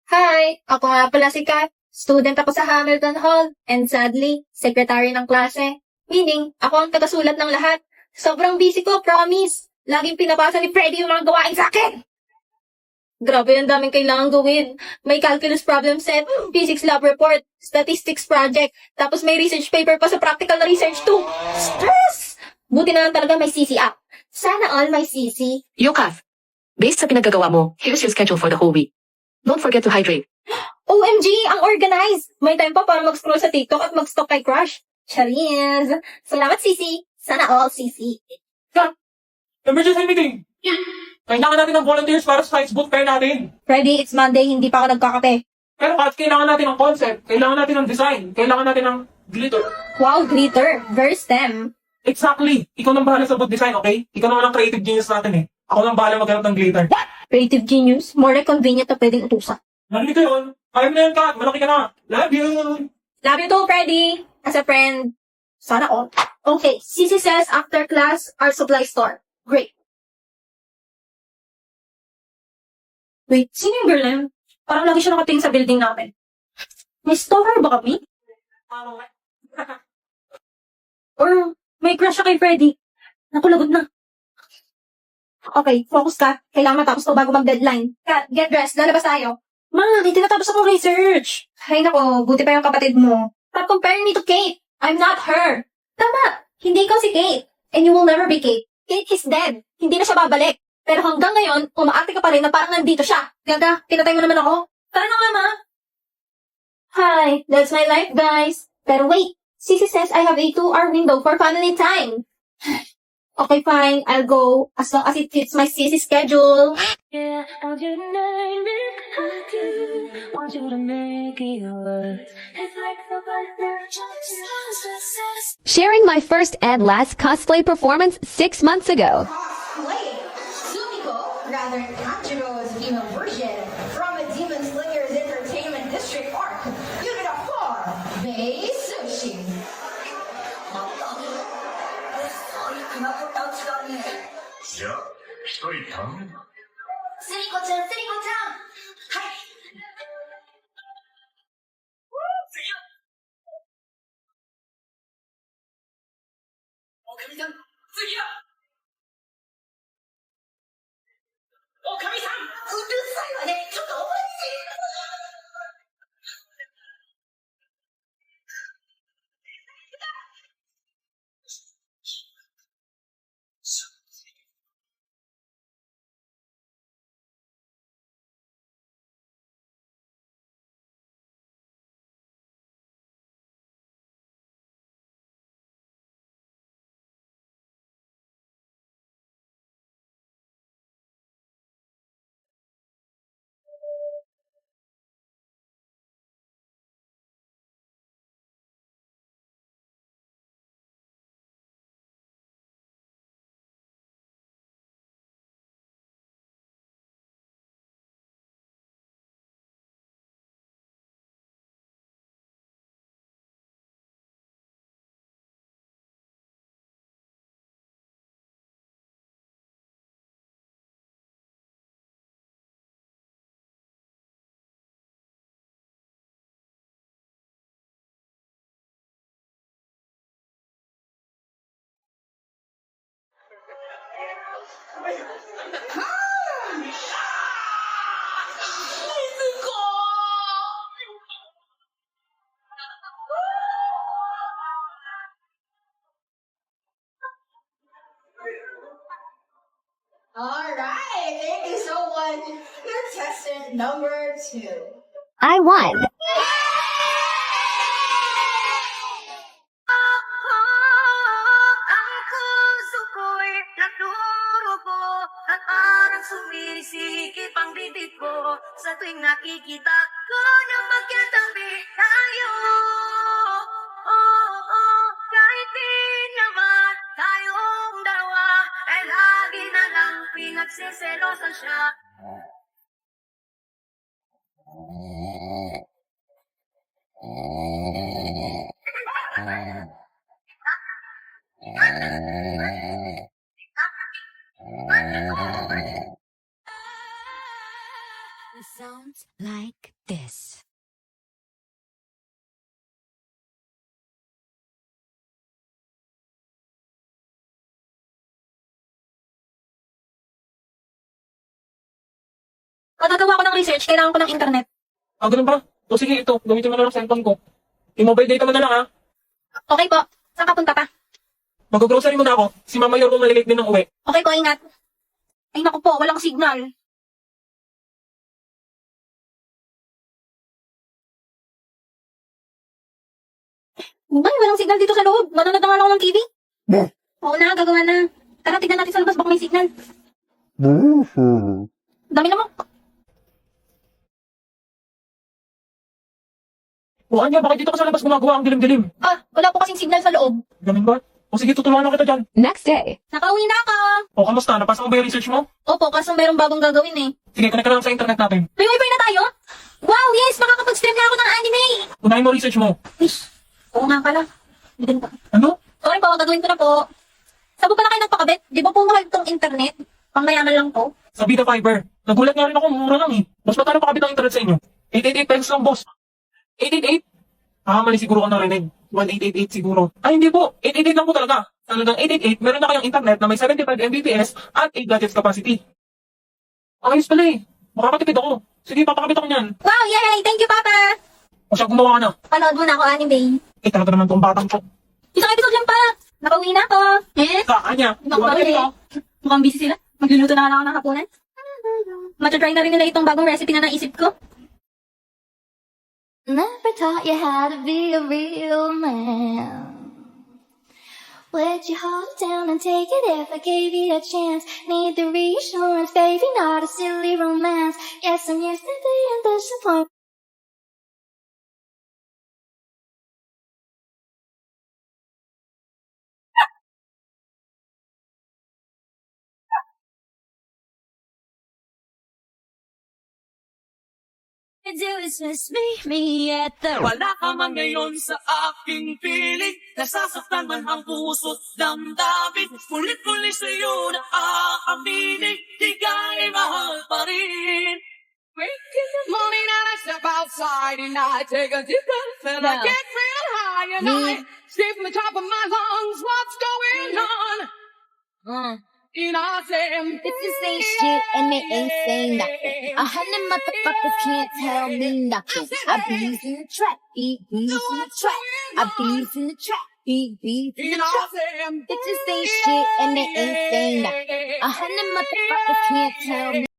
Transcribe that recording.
Hi! Ako nga pala si Kat. Student ako sa Hamilton Hall and sadly, secretary ng klase. Meaning, ako ang tagasulat ng lahat. Sobrang busy ko, promise. Laging pinapasa ni Freddy yung mga gawain sa akin. Grabe, ang daming kailangan gawin. May calculus problem set, physics lab report, statistics project, tapos may research paper pa sa practical na research too. Stress! Buti na lang talaga may CC app. Sana all may CC. Yokaf, based sa pinagagawa mo, here's your schedule for the whole week. Don't forget to hydrate. OMG! Ang organized! May time pa para mag-scroll sa TikTok at mag-stalk kay crush. Charis! Salamat, CC. Sana all, CC. Emergency meeting! Kailangan natin ng volunteers para sa science book fair natin. Freddy, it's Monday, hindi pa ako nagkakape. Pero Kat, kailangan natin ng concept, kailangan natin ng design, kailangan natin ng glitter. Wow, glitter. Very STEM. Exactly! Ikaw nang bahala sa book design, okay? Ikaw naman ang creative genius natin eh. Ako nang bahala maghanap ng glitter. Creative genius. More like convenient na pwedeng utusan. Narinig ko yun. Kaya mo na yun, Kat. Malaki ka na. Love you! Love you too, Freddy. As a friend. Sana all. Okay, CC says after class, art supply store. Great. Wait, sino yung girl na yun? Parang lagi siya nakatingin sa building namin. May stalker ba kami? Or may crush siya kay Freddy? Naku, lagot na. Okay, focus ka. Kailangan matapos to bago mag-deadline. Kat, get dressed. Lalabas tayo. Ma, hindi tinatapos akong research. Ay nako, buti pa yung kapatid mo. Stop comparing me to Kate. I'm not her. Tama, hindi ikaw si Kate. And you will never be Kate. Kate is dead. Hindi na siya babalik. Pero hanggang ngayon, umaarte ka pa rin na parang nandito siya. Gaga, pinatay mo naman ako. Tara na nga, ma. Hi, that's my life, guys. Pero wait, Sissy says I have a 2-hour window for family time. Okay, fine. I'll go as long as it fits my Sissy schedule. Yeah, want you to name it, I do. Want you to make it yours. It's like somebody just Sharing my first and last cosplay performance 6 months ago. Cosplay Sumiko, rather Tanjiro's female version, from a Demon Slayer's Entertainment District arc. Unit of 4, Bei Sushi. じゃあ、一人頼む。スリコちゃん、スリコちゃん。はい。おかみさん、次だ。おかみさん、うるさいわね。ちょっとお待ち。Alright, thank you so much. Contestant number 2. I won. ang puso ko'y naturubo at parang sumisikip ang bibig ko sa tuwing nakikita ko na magkatabi tayo. Kahit di naman tayong dalawa, ay lagi na lang pinagsiselosan siya. Sounds like this. Magagawa ko ng research, kailangan ko ng internet. Ah, ganun ba? O sige, ito. Gamitin mo na lang cellphone ko. I-mobile data mo na lang, ha? Okay po. Saan ka punta pa? Mag-grocery muna ako. Si Mama Yor ko malilate din ng uwi. Okay po, ingat. Ay naku po, walang signal. Ay, walang signal dito sa loob. Manonood na nga lang ako ng TV. Oo na, gagawa na. Tara, tignan natin sa labas, baka may signal. Dami na mo. O Anya, bakit dito ka sa labas gumagawa ang dilim-dilim? Ah, wala po kasing signal sa loob. Ganun ba? O sige, tutulungan lang kita dyan. Next day. Nakauwi na ako. O kamusta? Napasa mo ba yung research mo? Opo, kaso mayroong bagong gagawin eh. Sige, connect ka lang sa internet natin. May wifi na tayo? Wow, yes! Makakapag-stream na ako ng anime! Unahin mo research mo. Ish, oo nga pala. Hindi pa. Ano? Sorry po, gagawin ko na po. Saan po pala kayo nagpakabit? Di ba po mahal itong internet? Pangmayaman lang po. Sa Vita Fiber. Nagulat nga rin ako, mura lang eh. Boss, magkano pakabit ang internet sa inyo? 888 pesos lang, boss. 888? Ah, mali siguro ka narinig. 1888 siguro. Ay, hindi po. 888 lang po talaga. Talagang 888, meron na kayong internet na may 75 Mbps at 8 gadgets capacity. Ayos pala eh. Makakatipid ako. Sige, papakabit ako niyan. Wow, yay! Thank you, Papa! O siya, gumawa ka na. Panood mo na ako anime. Eh, talaga naman tong batang to. Isang episode lang pa. Nakauwi na ako. Eh? Saan niya? Nakauwi na. Mukhang busy sila. Magluluto na ako ng hapunan. Matutry na rin nila itong bagong recipe na naisip ko. Never taught you how to be a real man. Would you hold it down and take it if I gave you a chance? Need the reassurance, baby, not a silly romance. Yes, and yesterday and disappointment. Do is just me at the Wala ka man ngayon sa aking piling, nasasaktan man ang puso't damdamin. Kulit-kulit sa'yo na aaminin, di ka ay mahal pa rin. Morning and I step outside and I take a deep breath and I get real high and I scream from the top of my lungs, what's going on? And I say, bitches ain't shit and they ain't saying nothing. 100 motherfuckers can't tell me nothing. I bees in the trap, bees in the trap. I bees in the trap, bees in the trap. Bitches ain't shit and they ain't saying nothing. 100 motherfuckers can't tell me.